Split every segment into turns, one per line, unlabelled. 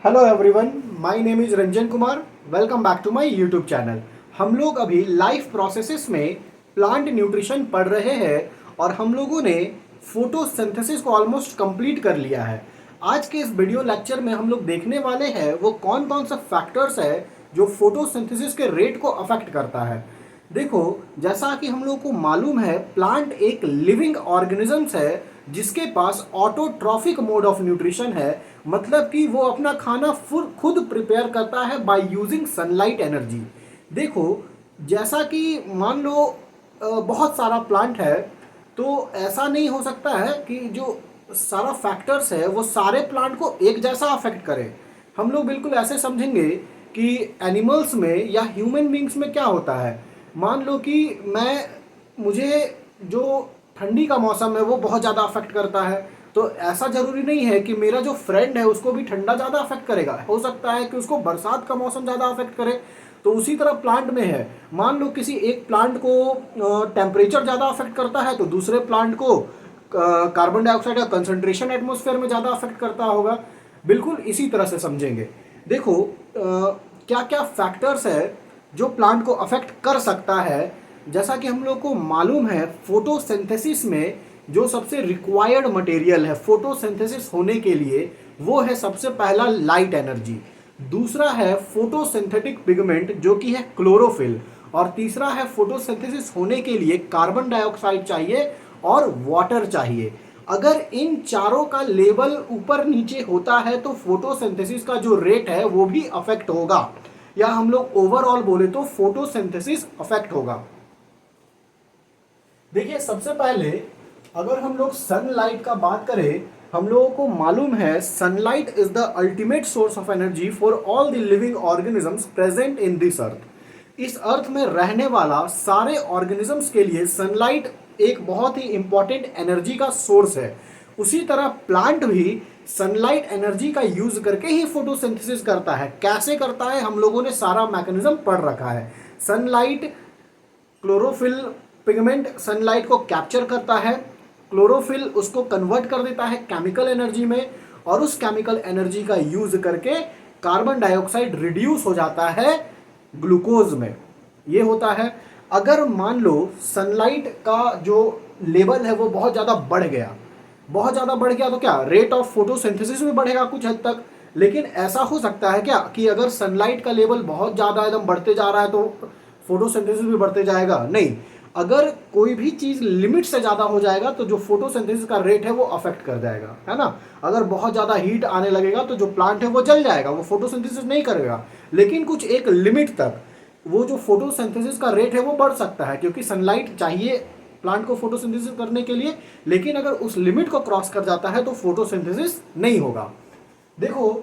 Hello everyone, my name is Ranjan Kumar. Welcome back to my YouTube channel. हम लोग अभी life processes में plant nutrition पढ़ रहे हैं और हम लोगों ने फोटोसिंथेसिस को ऑलमोस्ट कंप्लीट कर लिया है। आज के इस वीडियो लेक्चर में हम लोग देखने वाले हैं वो कौन कौन सा फैक्टर्स है जो फोटोसिंथेसिस के रेट को अफेक्ट करता है। देखो, जैसा कि हम लोग को मालूम है, प्लांट एक लिविंग ऑर्गेनिजम्स है जिसके पास ऑटोट्रॉफिक मोड ऑफ न्यूट्रिशन है। मतलब कि वो अपना खाना खुद प्रिपेयर करता है बाय यूजिंग सनलाइट एनर्जी। देखो, जैसा कि मान लो बहुत सारा प्लांट है, तो ऐसा नहीं हो सकता है कि जो सारा फैक्टर्स है वो सारे प्लांट को एक जैसा अफेक्ट करे। हम लोग बिल्कुल ऐसे समझेंगे कि एनिमल्स में या ह्यूमन बींग्स में क्या होता है। मान लो कि मुझे जो ठंडी का मौसम है वो बहुत ज़्यादा अफेक्ट करता है, तो ऐसा ज़रूरी नहीं है कि मेरा जो फ्रेंड है उसको भी ठंडा ज़्यादा अफेक्ट करेगा। हो सकता है कि उसको बरसात का मौसम ज़्यादा अफेक्ट करे। तो उसी तरह प्लांट में है, मान लो किसी एक प्लांट को टेम्परेचर ज़्यादा अफेक्ट करता है तो दूसरे प्लांट को कार्बन डाइऑक्साइड का कंसंट्रेशन एटमॉस्फेयर में ज़्यादा अफेक्ट करता होगा। बिल्कुल इसी तरह से समझेंगे। देखो, क्या क्या फैक्टर्स है जो प्लांट को अफेक्ट कर सकता है। जैसा कि हम लोग को मालूम है, फोटोसिंथेसिस में जो सबसे रिक्वायर्ड मटेरियल है फोटोसिंथेसिस होने के लिए, वो है सबसे पहला लाइट एनर्जी, दूसरा है फोटोसिंथेटिक पिगमेंट जो कि है क्लोरोफिल, और तीसरा है फोटोसिंथेसिस होने के लिए कार्बन डाइऑक्साइड चाहिए और वाटर चाहिए। अगर इन चारों का लेवल ऊपर नीचे होता है तो फोटोसिंथेसिस का जो रेट है वो भी अफेक्ट होगा, या हम लोग ओवरऑल बोले तो फोटोसिंथेसिस अफेक्ट होगा। देखिए, सबसे पहले अगर हम लोग सनलाइट का बात करें, हम लोगों को मालूम है sunlight is the ultimate source of energy for all the living organisms present in this earth. इस अर्थ में रहने वाला सारे ऑर्गेनिजम्स के लिए सनलाइट एक बहुत ही इंपॉर्टेंट एनर्जी का सोर्स है। उसी तरह प्लांट भी सनलाइट एनर्जी का यूज करके ही फोटोसिंथेसिस करता है। कैसे करता है, हम लोगों ने सारा मैकेनिज्म पढ़ रखा है। सनलाइट, क्लोरोफिल पिगमेंट सनलाइट को कैप्चर करता है, क्लोरोफिल उसको कन्वर्ट कर देता है केमिकल एनर्जी में, और उस केमिकल एनर्जी का यूज करके कार्बन डाइऑक्साइड रिड्यूस हो जाता है ग्लूकोज में। ये होता है। अगर मान लो सनलाइट का जो लेवल है वो बहुत ज़्यादा बढ़ गया, बहुत ज़्यादा बढ़ गया, तो क्या रेट ऑफ फोटोसिंथेसिस भी बढ़ेगा कुछ हद तक। लेकिन ऐसा हो सकता है क्या कि अगर सनलाइट का लेवल बहुत ज़्यादा एकदम बढ़ते जा रहा है तो फोटोसिंथेसिस भी बढ़ते जाएगा? नहीं। अगर कोई भी चीज़ लिमिट से ज़्यादा हो जाएगा तो जो फोटोसिंथेसिस का रेट है वो अफेक्ट कर जाएगा, है ना। अगर बहुत ज़्यादा हीट आने लगेगा तो जो प्लांट है वो जल जाएगा, वो फोटोसिंथेसिस नहीं करेगा। लेकिन कुछ एक लिमिट तक वो जो फोटोसिंथेसिस का रेट है वो बढ़ सकता है, क्योंकि सनलाइट चाहिए प्लांट को फोटोसिंथेसिस करने के लिए। लेकिन अगर उस लिमिट को क्रॉस कर जाता है तो फोटोसिंथेसिस नहीं होगा। देखो,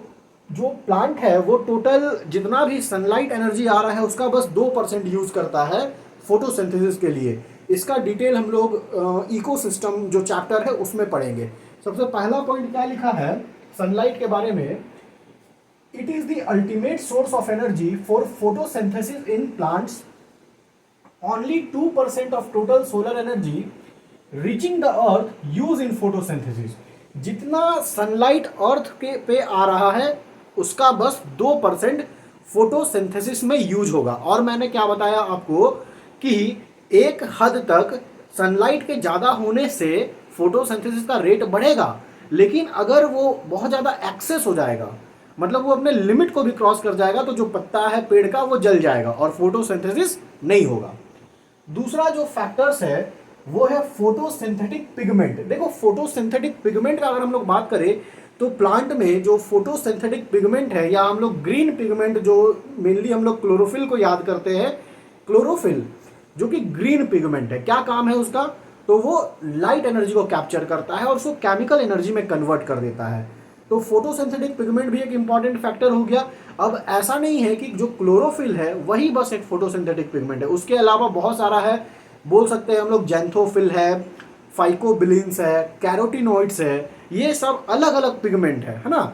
जो प्लांट है वो टोटल जितना भी सनलाइट एनर्जी आ रहा है उसका बस 2% यूज करता है फोटोसिंथेसिस के लिए। इसका डिटेल हम लोग इकोसिस्टम जो चैप्टर है उसमें पढ़ेंगे। सबसे पहला पॉइंट क्या लिखा है सनलाइट के बारे में? It is the ultimate source of energy for photosynthesis in plants. Only 2% of total solar energy reaching the earth use in photosynthesis. जितना सनलाइट अर्थ के पे आ रहा है उसका बस 2% फोटोसिंथेसिस में यूज होगा। और मैंने क्या बताया आपको कि एक हद तक सनलाइट के ज़्यादा होने से फोटोसिंथेसिस का रेट बढ़ेगा, लेकिन अगर वो बहुत ज़्यादा एक्सेस हो जाएगा, मतलब वो अपने लिमिट को भी क्रॉस कर जाएगा, तो जो पत्ता है पेड़ का वो जल जाएगा और फोटोसिंथेसिस नहीं होगा। दूसरा जो फैक्टर्स है वो है फोटोसिंथेटिक पिगमेंट। देखो, फोटोसिंथेटिक पिगमेंट का अगर हम लोग बात करें तो प्लांट में जो फोटोसिंथेटिक पिगमेंट है, या हम लोग ग्रीन पिगमेंट जो मेनली हम लोग क्लोरोफिल को याद करते हैं, क्लोरोफिल जो कि ग्रीन पिगमेंट है, क्या काम है उसका? तो वो लाइट एनर्जी को कैप्चर करता है और उसको केमिकल एनर्जी में कन्वर्ट कर देता है। तो फोटोसिंथेटिक पिगमेंट भी एक इंपॉर्टेंट फैक्टर हो गया। अब ऐसा नहीं है कि जो क्लोरोफिल है वही बस एक फोटोसिंथेटिक पिगमेंट है, उसके अलावा बहुत सारा है। बोल सकते हैं हम लोग जैंथोफिल है, फाइकोबिलिन्स है, कैरोटिनोइड्स है, ये सब अलग अलग पिगमेंट है ना।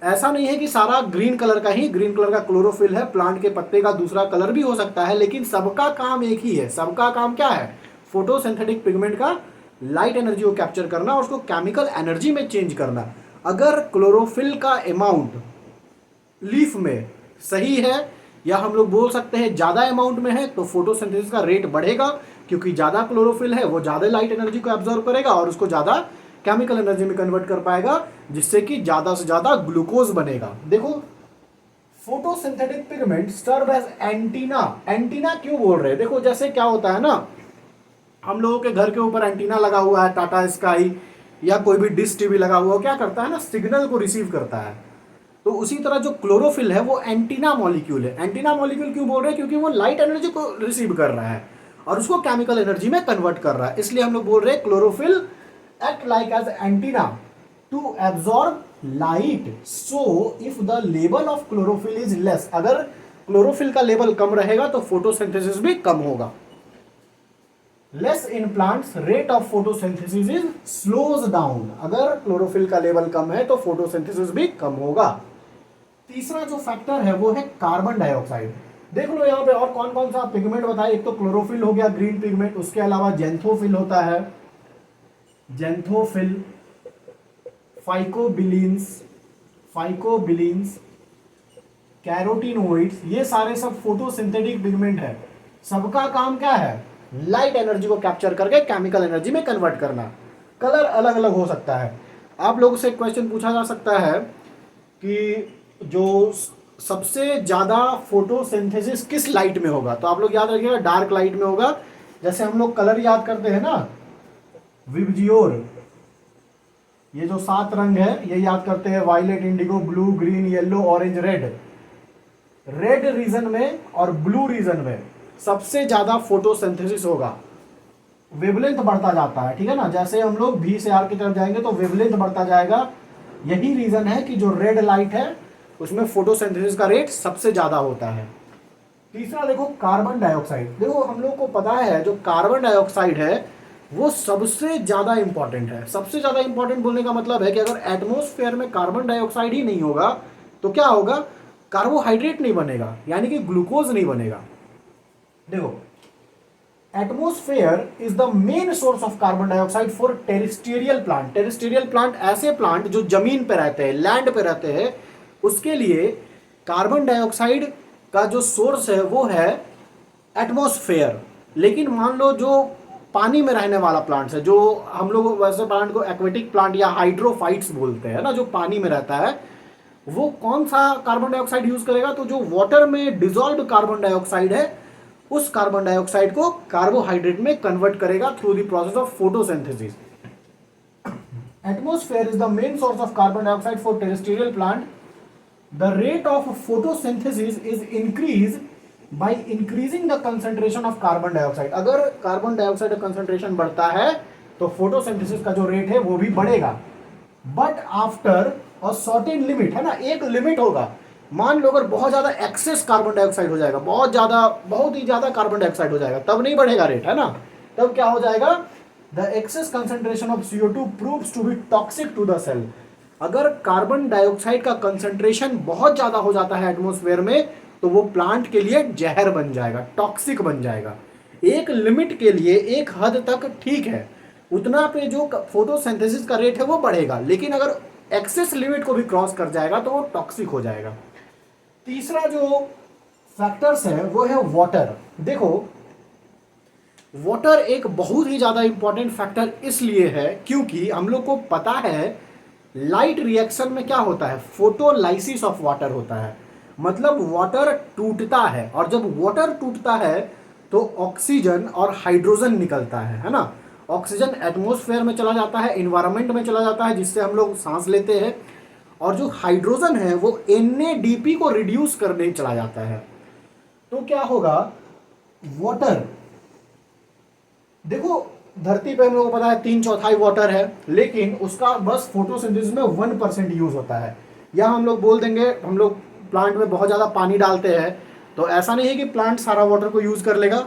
ऐसा नहीं है कि सारा ग्रीन कलर का ही, ग्रीन कलर का क्लोरोफिल है, प्लांट के पत्ते का दूसरा कलर भी हो सकता है, लेकिन सबका काम एक ही है। सबका काम क्या है? फोटोसिंथेटिक पिगमेंट का लाइट एनर्जी को कैप्चर करना और उसको केमिकल एनर्जी में चेंज करना। अगर क्लोरोफिल का अमाउंट लीफ में सही है, या हम लोग बोल सकते हैं ज़्यादा अमाउंट में है तो फोटोसिंथेसिस का रेट बढ़ेगा, क्योंकि ज़्यादा क्लोरोफिल है वो ज़्यादा लाइट एनर्जी को एब्जॉर्व करेगा और उसको ज़्यादा केमिकल एनर्जी में कन्वर्ट कर पाएगा, जिससे कि ज़्यादा से ज़्यादा ग्लूकोज बनेगा। देखो, photosynthetic pigment serve as antenna. Antenna क्यों बोल रहे हैं? देखो, जैसे क्या होता है ना, हम लोगों के घर के ऊपर एंटीना लगा हुआ है, टाटा स्काई या कोई भी डिश टीवी लगा हुआ है, क्या करता है ना, सिग्नल को रिसीव करता है। तो उसी तरह जो क्लोरोफिल है वो एंटीना मॉलिक्यूल है। एंटीना मॉलिक्यूल क्यों बोल रहे हैं? क्योंकि वो लाइट एनर्जी को रिसीव कर रहा है और उसको केमिकल एनर्जी में कन्वर्ट कर रहा है। इसलिए हम लोग बोल रहे हैं chlorophyll act like as antenna to absorb light. So if the level of chlorophyll is less, अगर क्लोरोफिल का लेवल कम रहेगा तो फोटोसिंथेसिस भी कम होगा। Less in plants, rate of photosynthesis is slows down. अगर क्लोरोफिल का लेवल कम है तो फोटोसिंथेसिस भी कम होगा। तीसरा जो फैक्टर है वो है कार्बन डाइऑक्साइड। देख लो यहाँ पे और कौन कौन सा पिगमेंट बताए। एक तो क्लोरोफिल हो गया, ग्रीन पिगमेंट, उसके अलावा जेंथोफिल होता है, जेंथोफिल, फाइकोबिलीन्स, कैरोटीनोइड्स, ये सारे सब फोटोसिंथेटिक पिगमेंट है। सबका काम क्या है? लाइट एनर्जी को कैप्चर करके केमिकल एनर्जी में कन्वर्ट करना। कलर अलग अलग हो सकता है। आप लोगों से क्वेश्चन पूछा जा सकता है कि जो सबसे ज्यादा फोटोसिंथेसिस किस लाइट में होगा, तो आप लोग याद रखिएगा डार्क लाइट में होगा। जैसे हम लोग कलर याद करते हैं ना, विबजियोर, ये जो 7 रंग है ये याद करते हैं, violet, indigo, blue, green, yellow, orange, red. Red region में और ब्लू रीजन में सबसे ज्यादा फोटोसिंथेसिस होगा। वेवलेंथ बढ़ता जाता है, ठीक है ना। जैसे हम लोग भी से आर की तरफ जाएंगे तो वेवलेंथ बढ़ता जाएगा। यही रीजन है कि जो रेड लाइट है उसमें फोटोसिंथेसिस का रेट सबसे ज्यादा होता है। तीसरा देखो, कार्बन डाइऑक्साइड। देखो, हम लोग को पता है जो कार्बन डाइऑक्साइड है वो सबसे ज्यादा इंपॉर्टेंट है। सबसे ज्यादा इंपॉर्टेंट बोलने का मतलब है कि अगर एटमॉस्फेयर में कार्बन डाइऑक्साइड ही नहीं होगा तो क्या होगा? कार्बोहाइड्रेट नहीं बनेगा, यानी कि ग्लूकोज नहीं बनेगा। देखो, atmosphere is the main source of carbon dioxide for terrestrial plant. Terrestrial plant ऐसे प्लांट जो जमीन पे रहते हैं, लैंड पे रहते हैं, उसके लिए कार्बन डाइऑक्साइड का जो सोर्स है वो है एटमॉस्फेयर। लेकिन मान लो जो पानी में रहने वाला प्लांट्स है, जो हम लोग वैसे प्लांट को एक्वेटिक प्लांट या हाइड्रोफाइट्स बोलते हैं ना, जो पानी में रहता है, वो कौन सा कार्बन डाइऑक्साइड यूज करेगा? तो जो वाटर में डिजॉल्व कार्बन डाइऑक्साइड है उस कार्बन डाइऑक्साइड को कार्बोहाइड्रेट में कन्वर्ट करेगा through the process of photosynthesis. Atmosphere is the main source of carbon dioxide for terrestrial plant. The rate of photosynthesis is increase by increasing the concentration of carbon dioxide. अगर carbon dioxide का concentration बढ़ता है तो photosynthesis का जो rate है वो भी बढ़ेगा। But after a certain limit, है ना, एक लिमिट होगा। मान लो अगर बहुत ज्यादा एक्सेस कार्बन डाइऑक्साइड हो जाएगा, बहुत ही ज्यादा कार्बन डाइऑक्साइड हो जाएगा, तब नहीं बढ़ेगा रेट, है ना। तब क्या हो जाएगा? The excess concentration of CO2 proves to be toxic to the cell. अगर कार्बन डाइऑक्साइड का कंसंट्रेशन बहुत ज्यादा हो जाता है एटमॉस्फेयर में तो वो प्लांट के लिए जहर बन जाएगा, टॉक्सिक बन जाएगा। एक लिमिट के लिए, एक हद तक ठीक है, उतना पे जो फोटोसिंथेसिस का रेट है वो बढ़ेगा, लेकिन अगर एक्सेस लिमिट को भी क्रॉस कर जाएगा तो वो टॉक्सिक हो जाएगा। तीसरा जो फैक्टर्स है वो है वाटर। देखो, वाटर एक बहुत ही ज्यादा इंपॉर्टेंट फैक्टर इसलिए है क्योंकि हम लोग को पता है लाइट रिएक्शन में क्या होता है? फोटोलाइसिस ऑफ वाटर होता है। मतलब वाटर टूटता है, और जब वाटर टूटता है तो ऑक्सीजन और हाइड्रोजन निकलता है ना। ऑक्सीजन एटमॉस्फेयर में चला जाता है, इन्वायरमेंट में चला जाता है, जिससे हम लोग सांस लेते हैं, और जो हाइड्रोजन है वो NADP को रिड्यूस करने चला जाता है। तो क्या होगा? वाटर, देखो धरती पे हम लोगों को पता है 3/4 वाटर है, लेकिन उसका बस फोटोसिंथेसिस में 1% यूज होता है। या हम लोग बोल देंगे, हम लोग प्लांट में बहुत ज़्यादा पानी डालते हैं तो ऐसा नहीं है कि प्लांट सारा वाटर को यूज कर लेगा,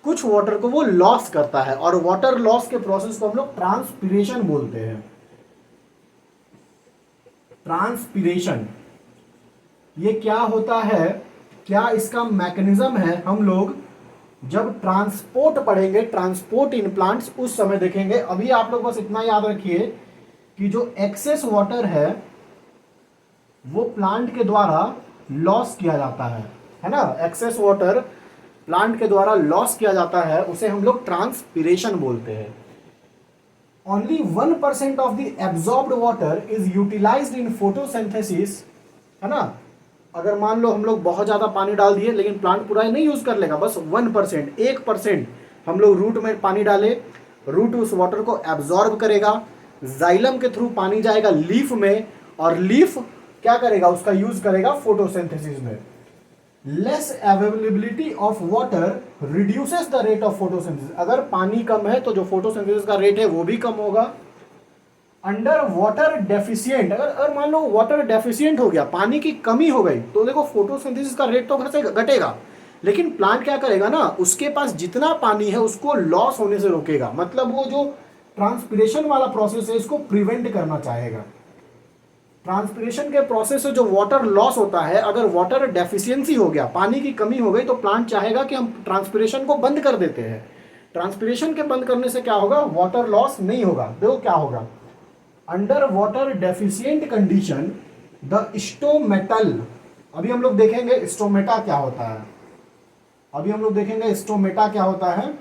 कुछ वाटर को वो लॉस करता है, और वाटर लॉस के प्रोसेस को हम लोग ट्रांसपिरेशन बोलते हैं। ट्रांसपिरेशन ये क्या होता है, क्या इसका मैकेनिज्म है, हम लोग जब ट्रांसपोर्ट पढ़ेंगे, ट्रांसपोर्ट इन प्लांट्स, उस समय देखेंगे। अभी आप लोग बस इतना याद रखिए कि जो एक्सेस वाटर है वो प्लांट के द्वारा लॉस किया जाता है ना, एक्सेस वाटर प्लांट के द्वारा लॉस किया जाता है, उसे हम लोग ट्रांसपीरेशन बोलते हैं। Only 1% of the absorbed water is utilised in photosynthesis, है ना। अगर मान लो हम लोग बहुत ज़्यादा पानी डाल दिए लेकिन प्लांट पूरा नहीं यूज़ कर लेगा, बस 1%, 1% हम लोग रूट में पानी डाले, रूट उस वाटर को एब्जॉर्ब करेगा, जाइलम के थ्रू पानी जाएगा लीफ में, और लीफ क्या करेगा, उसका यूज़ करेगा फोटोसिंथेसिस में। Less availability of water reduces the rate of photosynthesis, अगर पानी कम है तो जो फोटोसिंथेसिस का रेट है वो भी कम होगा। अंडर वाटर डेफिशिएंट, अगर मान लो वाटर डेफिशिएंट हो गया, पानी की कमी हो गई, तो देखो फोटोसिंथेसिस का रेट तो घटेगा, लेकिन प्लांट क्या करेगा ना, उसके पास जितना पानी है उसको लॉस होने से रोकेगा, मतलब वो जो ट्रांसपिरेशन वाला प्रोसेस है इसको प्रिवेंट करना चाहेगा। ट्रांसपिरेशन के प्रोसेस से जो वाटर लॉस होता है, अगर वाटर डेफिशिएंसी हो गया, पानी की कमी हो गई, तो प्लांट चाहेगा कि हम ट्रांसपिरेशन को बंद कर देते हैं। ट्रांसपिरेशन के बंद करने से क्या होगा, वाटर लॉस नहीं होगा। देखो क्या होगा, under water deficient condition the stomatal, अभी हम लोग देखेंगे स्टोमेटा क्या होता है, अभी हम लोग देखेंगे स्टोमेटा क्या होता है।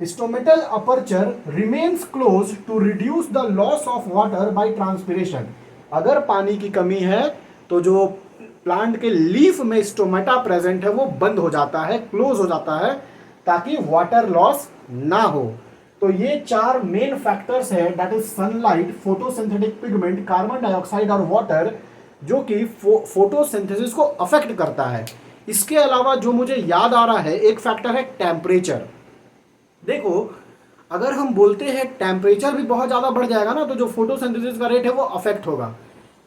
Stomatal aperture remains close to reduce the loss of water by transpiration, अगर पानी की कमी है तो जो प्लांट के लीफ में स्टोमेटा प्रेजेंट है वो बंद हो जाता है, क्लोज हो जाता है, ताकि वाटर लॉस ना हो। तो ये 4 मेन फैक्टर्स है, that is sunlight, photosynthetic pigment, carbon dioxide और वाटर, जो कि फोटोसिंथेसिस को अफेक्ट करता है। इसके अलावा जो मुझे याद आ रहा है एक फैक्टर है टेम्परेचर। देखो अगर हम बोलते हैं टेम्परेचर भी बहुत ज़्यादा बढ़ जाएगा ना, तो जो फोटोसिंथेसिस का रेट है वो अफेक्ट होगा।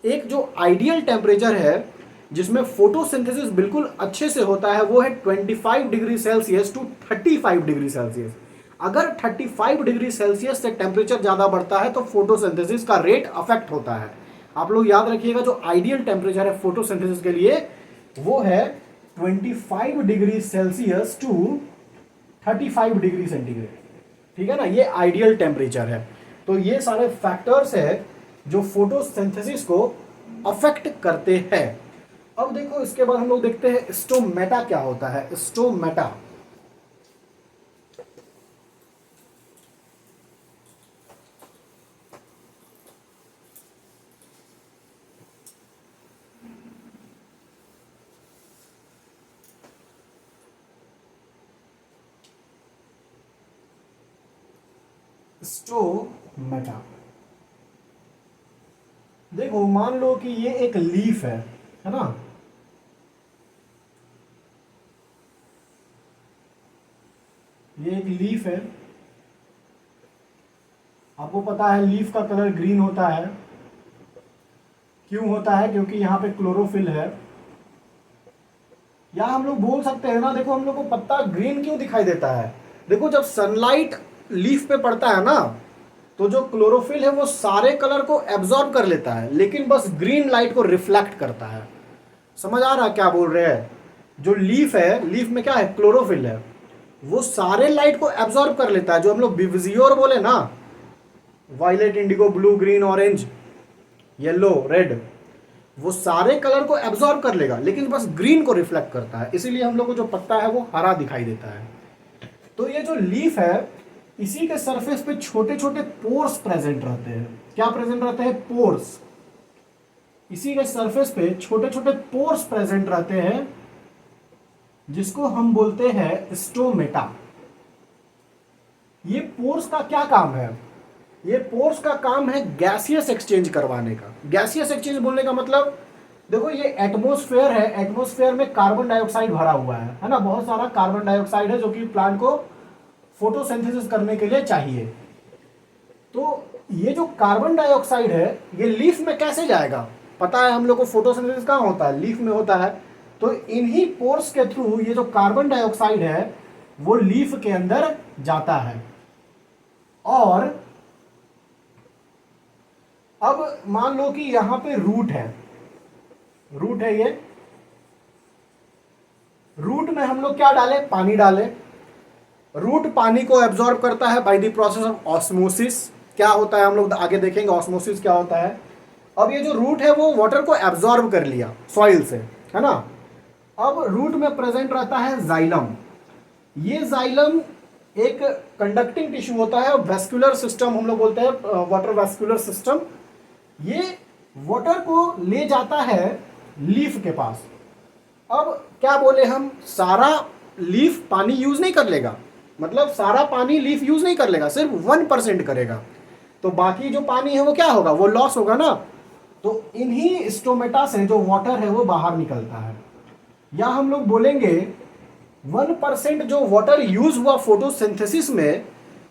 एक जो आइडियल टेम्परेचर है जिसमें फोटोसिंथेसिस बिल्कुल अच्छे से होता है वो है 25 degree Celsius to 35 degree Celsius. अगर 35 डिग्री सेल्सियस से टेम्परेचर ज़्यादा बढ़ता है तो फोटोसिंथेसिस का रेट अफेक्ट होता है। आप लोग याद रखिएगा जो आइडियल टेम्परेचर है फोटोसिंथेसिस के लिए वो है 25 degree Celsius to 35 degree centigrade, ठीक है ना, ये आइडियल टेम्परेचर है। तो ये सारे फैक्टर्स है जो फोटोसिंथेसिस को अफेक्ट करते हैं। अब देखो इसके बाद हम लोग देखते हैं स्टोमेटा क्या होता है। स्टोमेटा, स्टोमेटा, देखो मान लो कि ये एक लीफ है ना, ये एक लीफ है। आपको पता है लीफ का कलर ग्रीन होता है, क्यों होता है, क्योंकि यहाँ पे क्लोरोफिल है। या हम लोग बोल सकते हैं ना, देखो हम लोग को पत्ता ग्रीन क्यों दिखाई देता है, देखो जब सनलाइट लीफ पे पड़ता है ना तो जो क्लोरोफिल है वो सारे कलर को एब्जॉर्ब कर लेता है, लेकिन बस ग्रीन लाइट को रिफ्लेक्ट करता है। समझ आ रहा है क्या बोल रहे हैं। जो लीफ है, लीफ में क्या है, क्लोरोफिल है, वो सारे लाइट को एब्जॉर्ब कर लेता है। जो हम लोग विजियोर बोले ना, violet, indigo, blue, green, orange, yellow, red, वो सारे कलर को एब्जॉर्ब कर लेगा, लेकिन बस ग्रीन को रिफ्लेक्ट करता है, इसीलिए हम लोग को जो पत्ता है वो हरा दिखाई देता है। तो ये जो लीफ है इसी के सरफेस पे छोटे छोटे पोर्स प्रेजेंट रहते हैं। क्या प्रेजेंट रहते हैं, पोर्स। इसी के सरफेस पे छोटे छोटे पोर्स प्रेजेंट रहते हैं जिसको हम बोलते हैं स्टोमेटा। ये पोर्स का क्या काम है, ये पोर्स का काम है गैसियस एक्सचेंज करवाने का। गैसियस एक्सचेंज बोलने का मतलब, देखो ये एटमॉस्फेयर है, एटमॉस्फेयर में कार्बन डाइऑक्साइड भरा हुआ है ना, बहुत सारा कार्बन डाइऑक्साइड है जो कि प्लांट को फोटोसिंथेसिस करने के लिए चाहिए। तो ये जो कार्बन डाइऑक्साइड है ये लीफ में कैसे जाएगा, पता है हम लोग को फोटोसिंथेसिस कहाँ होता है, लीफ में होता है। तो इन्हीं पोर्स के थ्रू ये जो कार्बन डाइऑक्साइड है वो लीफ के अंदर जाता है। और अब मान लो कि यहां पे रूट है, रूट है ये, रूट में हम लोग क्या डाले, पानी डाले। रूट पानी को एब्जॉर्ब करता है by the process of osmosis. क्या होता है हम लोग आगे देखेंगे ऑस्मोसिस क्या होता है। अब ये जो रूट है वो वाटर को एब्जॉर्ब कर लिया सॉइल से, है ना, अब रूट में प्रेजेंट रहता है जाइलम। ये जाइलम एक कंडक्टिंग टिश्यू होता है, वेस्कुलर सिस्टम हम लोग बोलते हैं, वाटर वेस्कुलर सिस्टम। ये वाटर को ले जाता है लीफ के पास। अब क्या बोले हम, सारा लीफ पानी यूज नहीं कर लेगा, मतलब सारा पानी लीफ यूज नहीं कर लेगा, सिर्फ 1% करेगा, तो बाकी जो पानी है वो क्या होगा, वो लॉस होगा ना। तो इन्हीं स्टोमेटा से जो वाटर है वो बाहर निकलता है, या हम लोग बोलेंगे 1% जो वाटर यूज हुआ फोटोसिंथेसिस में,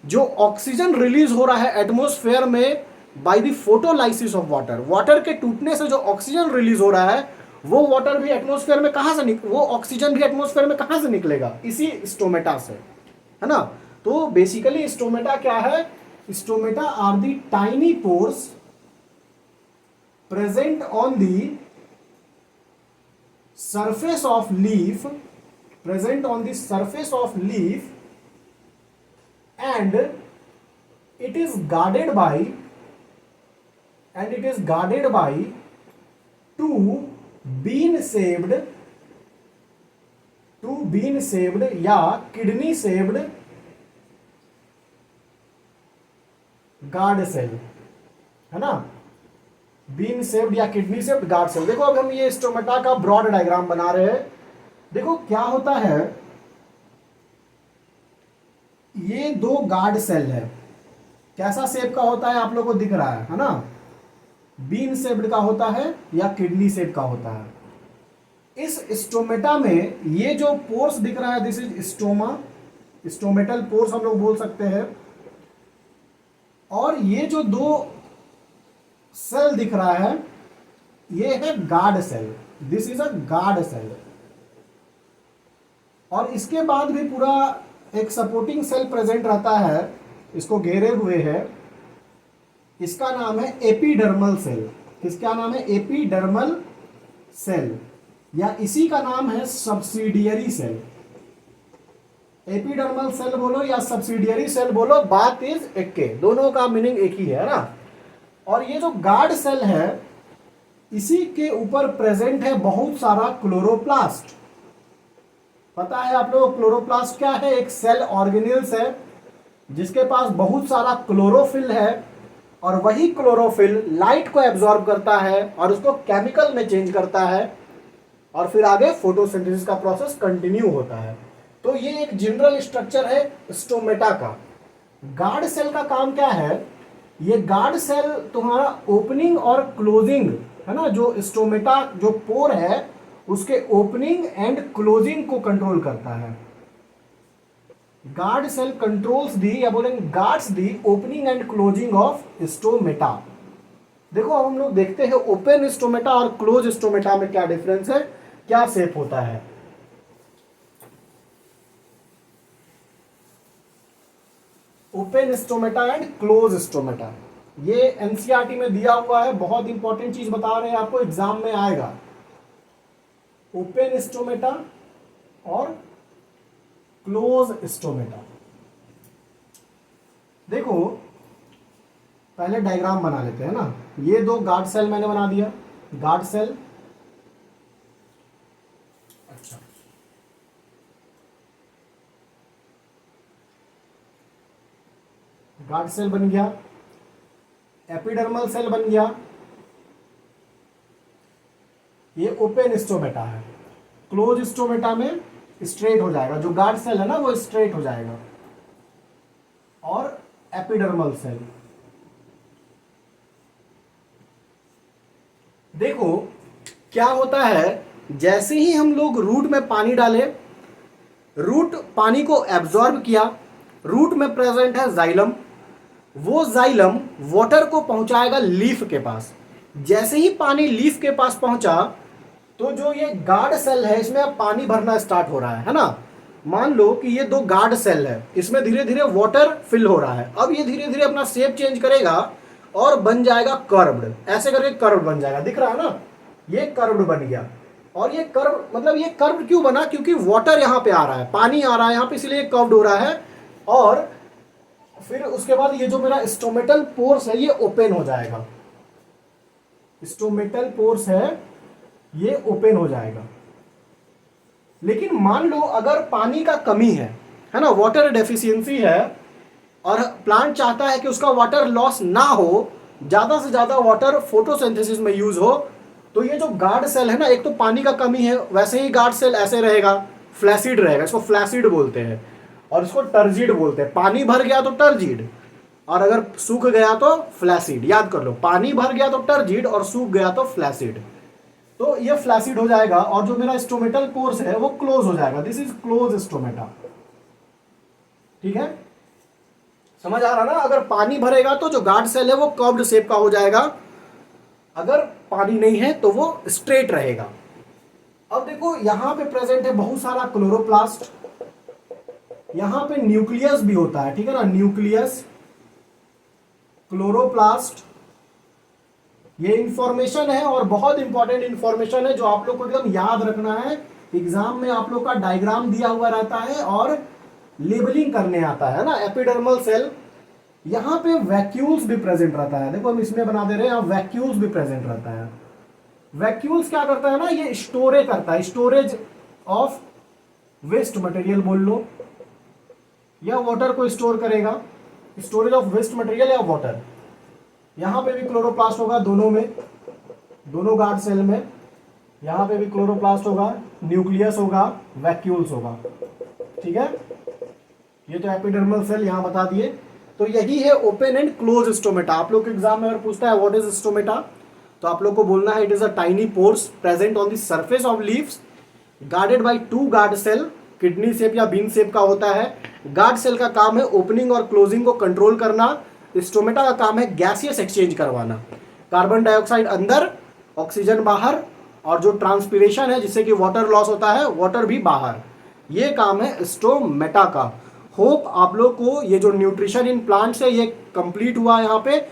जो ऑक्सीजन रिलीज हो रहा है एटमॉस्फेयर में by the photolysis of water, water के टूटने से जो ऑक्सीजन रिलीज हो रहा है, वो वाटर भी एटमॉस्फेयर में कहां से वो ऑक्सीजन भी एटमॉस्फेयर में कहां से निकलेगा, इसी स्टोमेटा से, है ना। तो बेसिकली स्टोमेटा क्या है, stomata are the tiny pores present on the surface of leaf, present on the surface of leaf, and it is guarded by two bean shaped या kidney shaped गार्ड सेल, है ना, bean shaped या kidney shaped guard cell. देखो अब हम ये stomata का broad diagram बना रहे हैं। देखो क्या होता है, ये दो गार्ड सेल है, कैसा शेप का होता है आप लोग को दिख रहा है ना, बीन शेप्ड का होता है या किडनी शेप का होता है। इस स्टोमेटा में ये जो पोर्स दिख रहा है, this is stoma, stomatal pores हम लोग बोल सकते हैं। और ये जो दो सेल दिख रहा है, ये है guard cell, this is a guard cell. और इसके बाद भी पूरा एक सपोर्टिंग सेल प्रेजेंट रहता है, इसको घेरे हुए है, इसका नाम है एपिडर्मल सेल। किसका नाम है, एपिडर्मल सेल, या इसी का नाम है सब्सिडियरी सेल। एपिडर्मल सेल बोलो या सब्सिडियरी सेल बोलो, बात इज एक के, दोनों का मीनिंग एक ही है ना। और ये जो गार्ड सेल है, इसी के ऊपर प्रेजेंट है बहुत सारा क्लोरोप्लास्ट। पता है आप लोगों को क्लोरोप्लास्ट क्या है, एक सेल ऑर्गेनेल्स है जिसके पास बहुत सारा क्लोरोफिल है, और वही क्लोरोफिल लाइट को एब्जॉर्ब करता है और उसको केमिकल में चेंज करता है, और फिर आगे फोटोसिंथेसिस का प्रोसेस कंटिन्यू होता है। तो ये एक जनरल स्ट्रक्चर है स्टोमेटा का। गार्ड सेल का काम क्या है, ये गार्ड सेल तुम्हारा ओपनिंग और क्लोजिंग, है ना, जो स्टोमेटा जो पोर है उसके ओपनिंग एंड क्लोजिंग को कंट्रोल करता है। गार्ड सेल कंट्रोल्स दी, या बोलेंगे guards the opening and closing of stomata. देखो अब हम लोग देखते हैं ओपन स्टोमेटा और क्लोज स्टोमेटा में क्या डिफरेंस है, क्या शेप होता है। Open stomata and close stomata, ये एनसीईआरटी में दिया हुआ है, बहुत इंपॉर्टेंट चीज बता रहे हैं आपको, एग्जाम में आएगा। ओपन स्टोमेटा और क्लोज स्टोमेटा। देखो पहले डायग्राम बना लेते हैं ना, ये दो गार्ड सेल मैंने बना दिया, गार्ड सेल, अच्छा गार्ड सेल बन गया, एपिडर्मल सेल बन गया, ये ओपन स्टोमेटा है। क्लोज स्टोमेटा में स्ट्रेट हो जाएगा, जो गार्ड सेल है ना वो स्ट्रेट हो जाएगा, और एपिडर्मल सेल। देखो क्या होता है, जैसे ही हम लोग रूट में पानी डाले, रूट पानी को एब्जॉर्ब किया, रूट में प्रेजेंट है जाइलम, वो जाइलम वाटर को पहुंचाएगा लीफ के पास। जैसे ही पानी लीफ के पास पहुंचा, तो जो ये गार्ड सेल है इसमें अब पानी भरना स्टार्ट हो रहा है ना। मान लो कि ये दो गार्ड सेल है, इसमें धीरे धीरे वाटर फिल हो रहा है। अब ये धीरे धीरे अपना शेप चेंज करेगा और बन जाएगा कर्व्ड, ऐसे करके कर्व्ड बन जाएगा, दिख रहा है ना, ये कर्व्ड बन गया। और ये कर्व, मतलब ये कर्व क्यों बना, क्योंकि वाटर यहाँ पे आ रहा है, पानी आ रहा है यहाँ पे, इसलिए कर्व्ड हो रहा है। और फिर उसके बाद ये जो मेरा स्टोमेटल पोर्स है ये ओपन हो जाएगा, स्टोमेटल पोर्स है ये ओपन हो जाएगा। लेकिन मान लो अगर पानी का कमी है ना, वाटर डेफिशिएंसी है, और प्लांट चाहता है कि उसका वाटर लॉस ना हो, ज्यादा से ज्यादा वाटर फोटोसिंथेसिस में यूज हो, तो ये जो गार्ड सेल है ना, एक तो पानी का कमी है, वैसे ही गार्ड सेल ऐसे रहेगा, फ्लैसिड रहेगा, इसको फ्लैसिड बोलते हैं, और इसको टर्जिड बोलते हैं। पानी भर गया तो टर्जिड, और अगर सूख गया तो फ्लैसिड। याद कर लो, पानी भर गया तो टर्जिड और सूख गया तो फ्लैसिड। तो ये फ्लैसिड हो जाएगा, और जो मेरा स्टोमेटल कोर्स है वो क्लोज हो जाएगा। This is close stomata. ठीक है, समझ आ रहा ना? अगर पानी भरेगा तो जो गार्ड सेल है वो कर्व्ड शेप का हो जाएगा, अगर पानी नहीं है तो वो स्ट्रेट रहेगा। अब देखो यहां पे प्रेजेंट है बहुत सारा क्लोरोप्लास्ट, यहां पे न्यूक्लियस भी होता है, ठीक है ना, न्यूक्लियस, क्लोरोप्लास्ट, ये इंफॉर्मेशन है और बहुत इंपॉर्टेंट इंफॉर्मेशन है जो आप लोग को एकदम याद रखना है। एग्जाम में आप लोग का डायग्राम दिया हुआ रहता है और लेबलिंग करने आता है ना। एपिडर्मल सेल, यहां पे वैक्यूल्स भी प्रेजेंट रहता है, देखो हम इसमें बना दे रहे हैं, वैक्यूल्स भी प्रेजेंट रहता है। वैक्यूल्स क्या करता है ना, ये स्टोरेज करता है, स्टोरेज ऑफ वेस्ट मटेरियल बोल लो, या वाटर को स्टोर करेगा, स्टोरेज ऑफ वेस्ट मटेरियल या वाटर। यहां पे भी क्लोरोप्लास्ट होगा, दोनों में, दोनों गार्ड सेल में, यहां पे भी क्लोरोप्लास्ट होगा, न्यूक्लियस होगा, वैक्यूल्स होगा। ठीक है, ये तो एपिडर्मल सेल यहां बता दिए। तो यही है ओपन एंड क्लोज स्टोमेटा। आप लोग के एग्जाम में अगर पूछता है व्हाट इज स्टोमेटा, तो आप लोग को बोलना है it is a tiny pores present on the surface of leaves guarded by two guard cell, kidney shape या बीन शेप का होता है। गार्ड सेल का काम है ओपनिंग और क्लोजिंग को कंट्रोल करना, स्टोमेटा का काम है गैसियस एक्सचेंज करवाना, कार्बन डाइऑक्साइड अंदर, ऑक्सीजन बाहर, और जो ट्रांसपिरेशन है जिससे कि वाटर लॉस होता है, वाटर भी बाहर, ये काम है स्टोमेटा का। होप आप लोग को ये जो न्यूट्रिशन इन प्लांट्स है ये कंप्लीट हुआ, यहाँ पे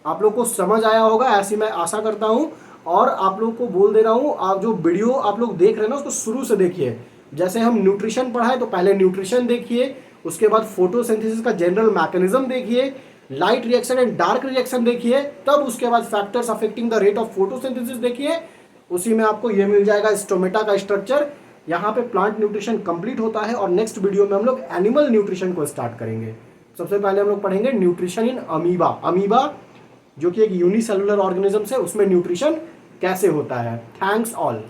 आप लोग को समझ आया होगा, ऐसी मैं आशा करता हूँ। और आप लोग को बोल दे रहा हूँ, आप जो वीडियो आप लोग देख रहे हैं ना उसको शुरू से देखिए। जैसे हम न्यूट्रिशन पढ़ाए तो पहले न्यूट्रिशन देखिए, उसके बाद फोटोसिंथेसिस का जनरल मैकेनिज्म देखिए, light reaction and dark reaction देखिए, तब उसके बाद factors affecting the rate of photosynthesis देखिए। उसी में आपको ये मिल जाएगा स्टोमेटा का स्ट्रक्चर। यहाँ पे प्लांट न्यूट्रिशन कंप्लीट होता है, और नेक्स्ट वीडियो में हम लोग एनिमल न्यूट्रिशन को स्टार्ट करेंगे। सबसे पहले हम लोग पढ़ेंगे न्यूट्रिशन इन अमीबा। अमीबा जो कि एक यूनिसेलुलर ऑर्गेनिज्म है, उसमें न्यूट्रिशन कैसे होता है। Thanks all.